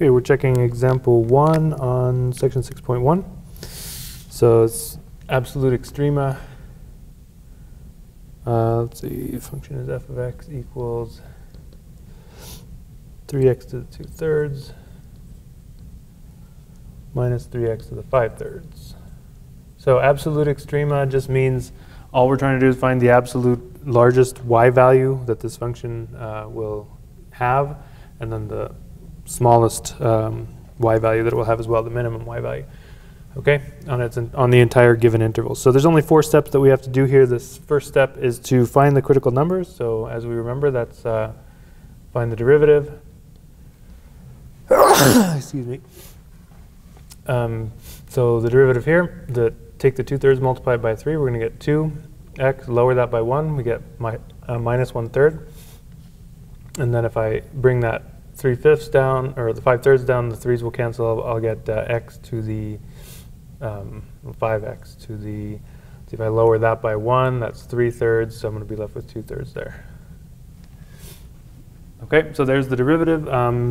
Okay, we're checking example 1 on section 6.1. So it's absolute extrema. Let's see, the function is f of x equals 3x to the 2/3 minus 3x to the 5/3. So absolute extrema just means all we're trying to do is find the absolute largest y value that this function will have, and then the smallest y value that it will have as well, the minimum y value. Okay, on the entire given interval. So there's only 4 steps that we have to do here. This first step is to find the critical numbers. So as we remember, that's find the derivative. Excuse me. So the derivative here, take the 2/3 multiplied by 3, we're going to get 2x, lower that by 1, we get minus 1/3. And then if I bring that 3/5 down, or the 5/3 down, the 3's will cancel, I'll get x to the 5x to the, so if I lower that by 1, that's 3/3, so I'm going to be left with 2/3 there. Okay, so there's the derivative.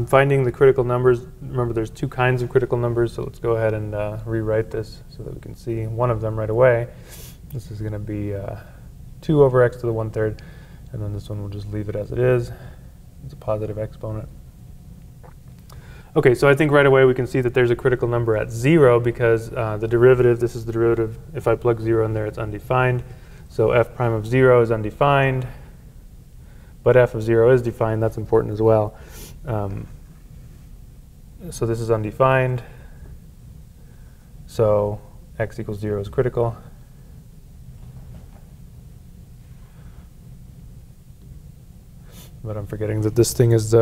Finding the critical numbers, remember there's 2 kinds of critical numbers, so let's go ahead and rewrite this so that we can see one of them right away. This is going to be 2 over x to the 1/3, and then this one we'll just leave it as it is. It's a positive exponent. Okay, so I think right away we can see that there's a critical number at 0 because the derivative, this is the derivative, if I plug 0 in there, it's undefined. So f prime of 0 is undefined, but f of 0 is defined. That's important as well. So this is undefined. So x equals 0 is critical. But I'm forgetting that this thing is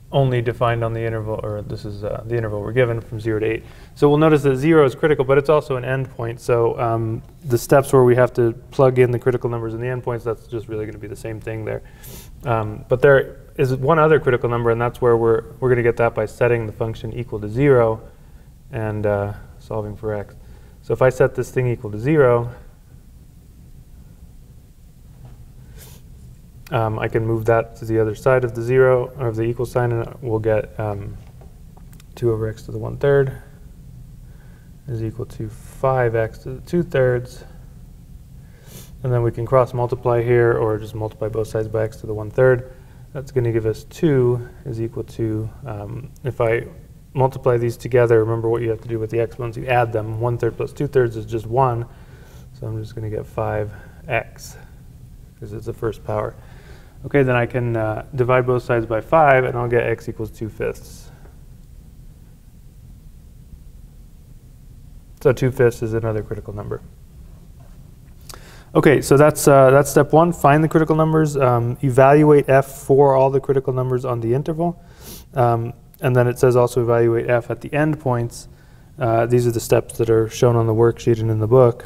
only defined on the interval, or this is the interval we're given from 0 to 8. So we'll notice that 0 is critical, but it's also an endpoint. So the steps where we have to plug in the critical numbers and the endpoints, that's just really going to be the same thing there. But there is one other critical number, and that's where we're going to get that by setting the function equal to 0 and solving for x. So if I set this thing equal to 0, I can move that to the other side of the 0, or of the equal sign, and we'll get 2 over x to the 1/3 is equal to 5x to the 2/3. And then we can cross multiply here, or just multiply both sides by x to the 1/3. That's going to give us 2 is equal to, if I multiply these together, remember what you have to do with the exponents, you add them. 1/3 plus 2/3 is just 1. So I'm just going to get 5x, because it's the first power. Okay, then I can divide both sides by 5, and I'll get x equals 2/5. So 2/5 is another critical number. Okay, so that's step 1. Find the critical numbers. Evaluate f for all the critical numbers on the interval. And then it says also evaluate f at the endpoints. These are the steps that are shown on the worksheet and in the book.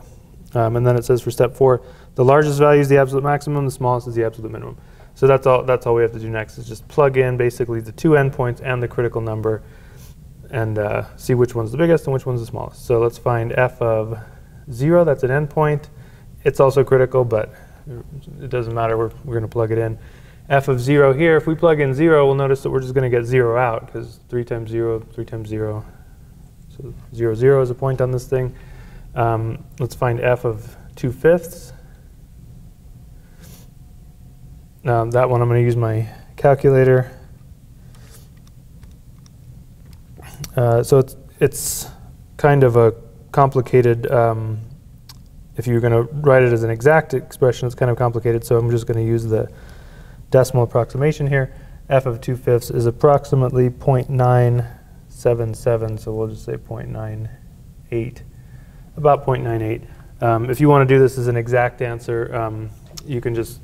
And then it says for step 4, the largest value is the absolute maximum, the smallest is the absolute minimum. So that's all we have to do next, is just plug in basically the 2 endpoints and the critical number and see which one's the biggest and which one's the smallest. So let's find f of 0, that's an endpoint. It's also critical, but it doesn't matter, we're going to plug it in. F of 0 here, if we plug in 0, we'll notice that we're just going to get 0 out, because 3 times 0, 3 times 0. So 0, 0 is a point on this thing. Let's find f of 2/5. That one I'm going to use my calculator. So it's kind of a complicated, if you're going to write it as an exact expression, it's kind of complicated, so I'm just going to use the decimal approximation here. F of 2/5 is approximately 0.977, so we'll just say 0.98, about 0.98. If you want to do this as an exact answer, you can just,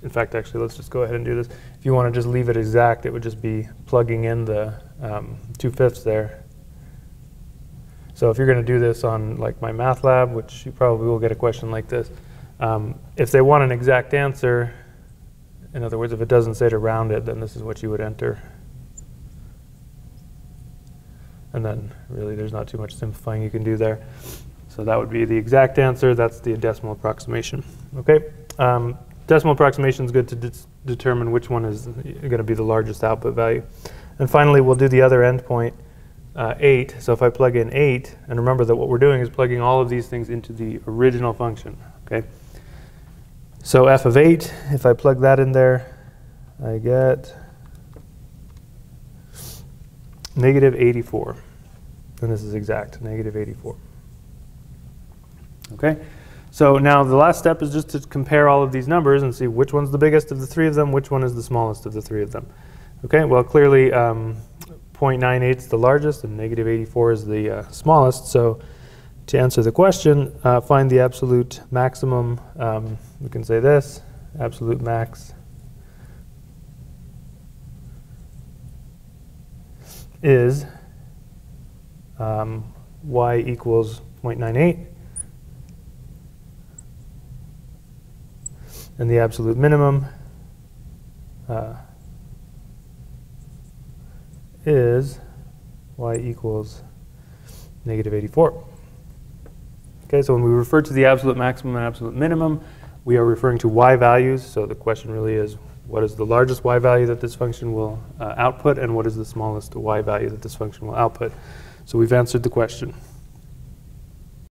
in fact, actually, let's just go ahead and do this. If you want to just leave it exact, it would just be plugging in the 2/5 there. So if you're going to do this on like my math lab, which you probably will get a question like this, if they want an exact answer, in other words, if it doesn't say to round it, then this is what you would enter. And then really there's not too much simplifying you can do there. So that would be the exact answer. That's the decimal approximation. Okay. Decimal approximation is good to determine which one is going to be the largest output value. And finally, we'll do the other endpoint, 8. So if I plug in 8, and remember that what we're doing is plugging all of these things into the original function. Okay. So f of 8, if I plug that in there, I get negative 84. And this is exact, negative 84. Okay. So now the last step is just to compare all of these numbers and see which one's the biggest of the three of them, which one is the smallest of the three of them. Okay, well clearly 0.98 is the largest and negative 84 is the smallest. So to answer the question, find the absolute maximum. We can say this, absolute max is y equals 0.98. And the absolute minimum is y equals negative 84. Okay, so when we refer to the absolute maximum and absolute minimum, we are referring to y values. So the question really is, what is the largest y value that this function will output, and what is the smallest y value that this function will output? So we've answered the question.